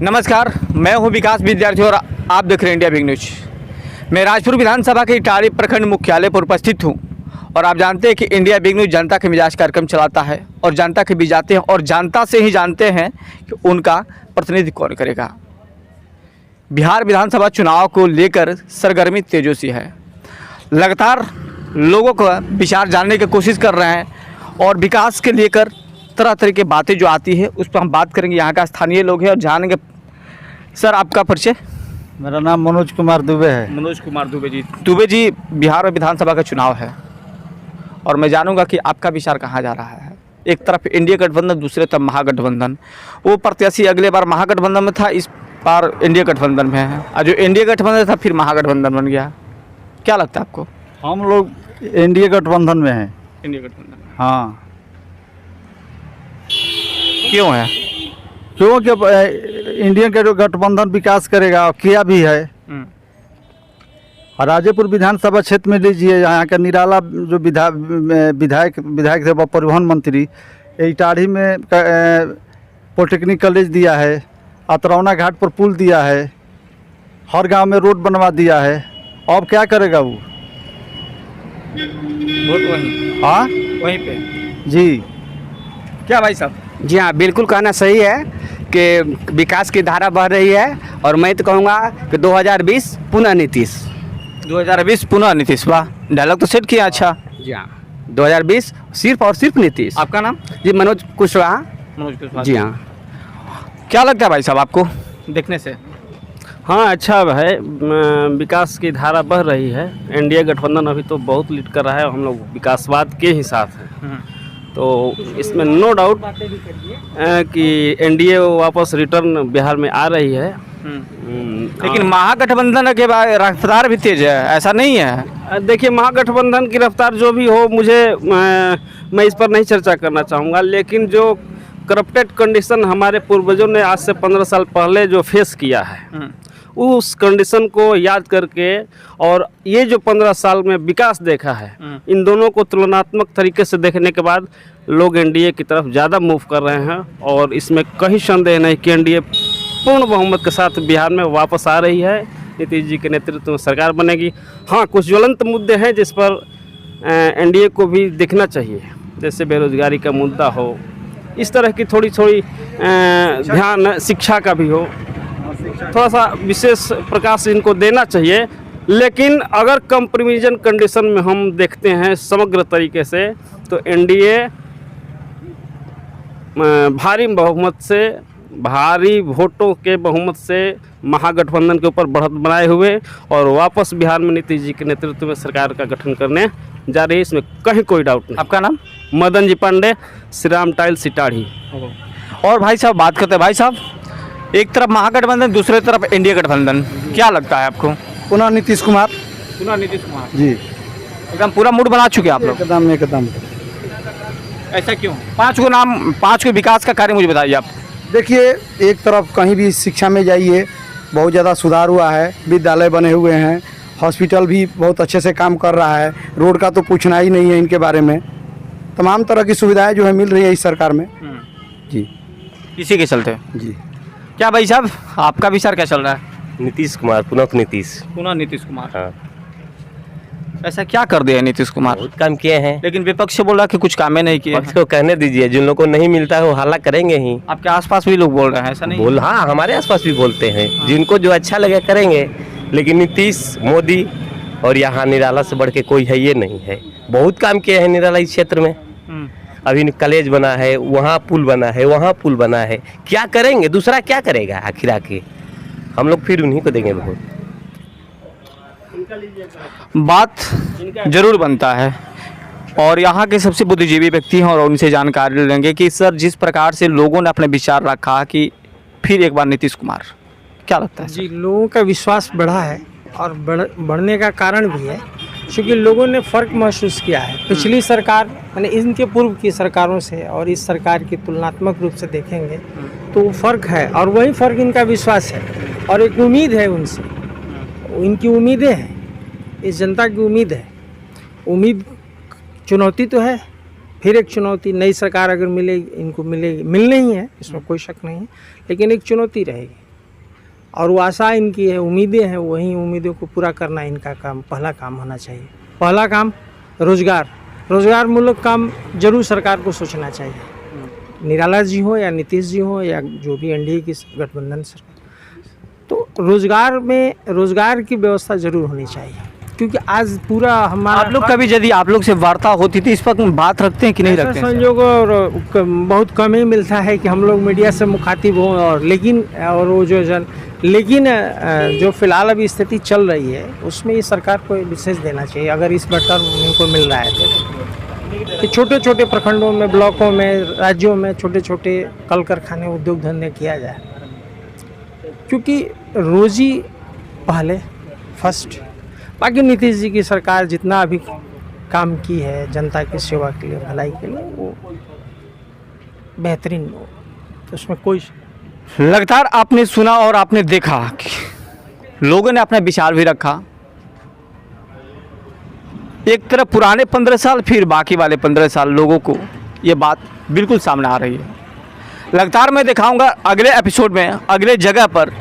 नमस्कार, मैं हूं विकास विद्यार्थी और आप देख रहे हैं इंडिया बिग न्यूज। मैं राजपुर विधानसभा के इटारी प्रखंड मुख्यालय पर उपस्थित हूं और आप जानते हैं कि इंडिया बिग न्यूज जनता के मिजाज कार्यक्रम चलाता है और जनता के बीच जाते हैं और जनता से ही जानते हैं कि उनका प्रतिनिधि कौन करेगा। बिहार विधानसभा चुनाव को लेकर सरगर्मी तेजों से है। लगातार लोगों का विचार जानने की कोशिश कर रहे हैं और विकास के लेकर तरह तरह की बातें जो आती है उस पर हम बात करेंगे। यहाँ का स्थानीय लोग हैं और जानेंगे। सर, आपका परिचय? मेरा नाम मनोज कुमार दुबे है। मनोज कुमार दुबे जी, बिहार में विधानसभा का चुनाव है और मैं जानूंगा कि आपका विचार कहाँ जा रहा है। एक तरफ इंडिया गठबंधन, दूसरे तरफ महागठबंधन। वो प्रत्याशी अगले बार महागठबंधन में था, इस बार इंडिया गठबंधन में है और जो इंडिया गठबंधन था फिर महागठबंधन बन गया। क्या लगता है आपको? हम लोग इंडिया गठबंधन में हैं। इंडिया गठबंधन? हाँ। क्यों है? क्योंकि इंडिया गठबंधन विकास करेगा और किया भी है। और राजेपुर विधानसभा क्षेत्र में लीजिए, यहाँ का निराला जो विधायक थे, परिवहन मंत्री, इटाढ़ी में पॉलिटेक्निक कॉलेज दिया है, अतरौना घाट पर पुल दिया है, हर गांव में रोड बनवा दिया है। अब क्या करेगा वो? वोट वहीं? हाँ, वहीं पे जी। क्या भाई साहब? जी हाँ, बिल्कुल कहना सही है कि विकास की धारा बह रही है और मैं तो कहूँगा कि 2020 पुनः नीतीश। 2020 पुनः नीतीश? वाह, डायलॉग तो सेट किया। अच्छा जी हाँ, 2020 सिर्फ और सिर्फ नीतीश। आपका नाम? जी, मनोज कुशवाहा। मनोज कुशवाहा जी हाँ। क्या लगता है भाई साहब आपको देखने से? हाँ, अच्छा है। विकास की धारा बह रही है। एनडीए गठबंधन अभी तो बहुत लीड कर रहा है, हम लोग विकासवाद के ही साथ हैं। तो इसमें नो डाउट कि एनडीए वापस रिटर्न बिहार में आ रही है। लेकिन महागठबंधन के बाद रफ्तार भी तेज है, ऐसा नहीं है? देखिए, महागठबंधन की रफ्तार जो भी हो, मैं इस पर नहीं चर्चा करना चाहूँगा, लेकिन जो करप्टेड कंडीशन हमारे पूर्वजों ने आज से 15 साल पहले जो फेस किया है, उस कंडीशन को याद करके और ये जो 15 साल में विकास देखा है, इन दोनों को तुलनात्मक तरीके से देखने के बाद लोग एनडीए की तरफ ज़्यादा मूव कर रहे हैं और इसमें कहीं संदेह नहीं कि एनडीए पूर्ण बहुमत के साथ बिहार में वापस आ रही है। नीतीश जी के नेतृत्व में सरकार बनेगी। हाँ, कुछ ज्वलंत मुद्दे हैं जिस पर एनडीए को भी देखना चाहिए, जैसे बेरोजगारी का मुद्दा हो, इस तरह की थोड़ी ध्यान शिक्षा का भी हो, थोड़ा सा विशेष प्रकाश इनको देना चाहिए। लेकिन अगर कंपैरिजन कंडीशन में हम देखते हैं समग्र तरीके से, तो एनडीए भारी बहुमत से, भारी वोटों के बहुमत से महागठबंधन के ऊपर बढ़त बनाए हुए और वापस बिहार में नीतीश जी के नेतृत्व में सरकार का गठन करने जा रही है। इसमें कहीं कोई डाउट नहीं। आपका नाम? मदन जी पांडे, श्री राम टाइल्स इटाढ़ी। और भाई साहब बात करते हैं। भाई साहब, एक तरफ महागठबंधन, दूसरे तरफ इंडिया गठबंधन, क्या लगता है आपको? पुनः नीतीश कुमार। पुनः नीतीश कुमार जी। एकदम पूरा मूड बना चुके हैं आप लोग? एकदम। ऐसा क्यों? 5 को विकास का कार्य मुझे बताइए आप। देखिए, एक तरफ कहीं भी शिक्षा में जाइए, बहुत ज़्यादा सुधार हुआ है, विद्यालय बने हुए हैं, हॉस्पिटल भी बहुत अच्छे से काम कर रहा है, रोड का तो पूछना ही नहीं है इनके बारे में। तमाम तरह की सुविधाएं जो है मिल रही है इस सरकार में जी। इसी के चलते जी। क्या भाई साहब, आपका विचार क्या चल रहा है? नीतीश कुमार, पुनः नीतीश। पुनः नीतीश कुमार? हाँ, ऐसा क्या कर दिया नीतीश कुमार? बहुत काम किए हैं। लेकिन विपक्ष से बोल रहा कि कुछ कामें नहीं किए। पक्ष को कहने दीजिए, जिन लोगों को नहीं मिलता है वो हल्ला करेंगे ही। आपके आसपास भी लोग बोल रहे हैं, ऐसा नहीं? बोल, हाँ, हमारे आसपास भी बोलते हैं। जिनको जो अच्छा लगे करेंगे, लेकिन नीतीश, मोदी और यहाँ निराला से बढ़ के कोई है ये नहीं है। बहुत काम किए हैं निराला इस क्षेत्र में। अभी कॉलेज बना है, वहाँ पुल बना है, वहाँ पुल बना है। क्या करेंगे? दूसरा क्या करेगा आखिर आके? हम लोग फिर उन्हीं को देंगे वोट। बात जरूर बनता है और यहाँ के सबसे बुद्धिजीवी व्यक्ति हैं और उनसे जानकारी लेंगे कि सर, जिस प्रकार से लोगों ने अपने विचार रखा कि फिर एक बार नीतीश कुमार, क्या लगता है? जी, लोगों का विश्वास बढ़ा है और बढ़ने का कारण भी है क्योंकि लोगों ने फ़र्क महसूस किया है। पिछली सरकार यानी इनके पूर्व की सरकारों से और इस सरकार की तुलनात्मक रूप से देखेंगे तो वो फ़र्क है और वही फ़र्क इनका विश्वास है और एक उम्मीद है उनसे। इनकी उम्मीदें हैं, इस जनता की उम्मीद है। उम्मीद, चुनौती तो है, फिर एक चुनौती, नई सरकार अगर मिलेगी, इनको मिलेगी, मिलनी ही है, इसमें कोई शक नहीं है, लेकिन एक चुनौती रहेगी। और वो आशा इनकी है, उम्मीदें हैं, वही उम्मीदों को पूरा करना इनका काम, पहला काम होना चाहिए। पहला काम रोजगार मूलक काम जरूर सरकार को सोचना चाहिए, निराला जी हो या नीतीश जी हो या जो भी एनडीए की गठबंधन सरकार, तो रोजगार की व्यवस्था जरूर होनी चाहिए। क्योंकि आज पूरा हमारा आप लोग कभी यदि आप लोग से वार्ता होती थी इस पर बात रखते हैं कि नहीं ऐसा रखते हैं? संयोग और बहुत कम ही मिलता है कि हम लोग मीडिया से मुखातिब हों, और लेकिन जो फिलहाल अभी स्थिति चल रही है उसमें ये सरकार को विशेष देना चाहिए, अगर इस टर्म इनको मिल रहा है तो, कि छोटे छोटे प्रखंडों में, ब्लॉकों में, राज्यों में छोटे छोटे कल कारखाने, उद्योग धंधे किया जाए, क्योंकि रोजी पहले फर्स्ट। बाकी नीतीश जी की सरकार जितना अभी काम की है जनता की सेवा के लिए, भलाई के लिए, वो बेहतरीन हो, तो उसमें कोई लगातार आपने सुना और आपने देखा कि लोगों ने अपना विचार भी रखा। एक तरफ पुराने 15 साल, फिर बाकी वाले 15 साल लोगों को ये बात बिल्कुल सामने आ रही है। लगातार मैं दिखाऊंगा अगले एपिसोड में, अगले जगह पर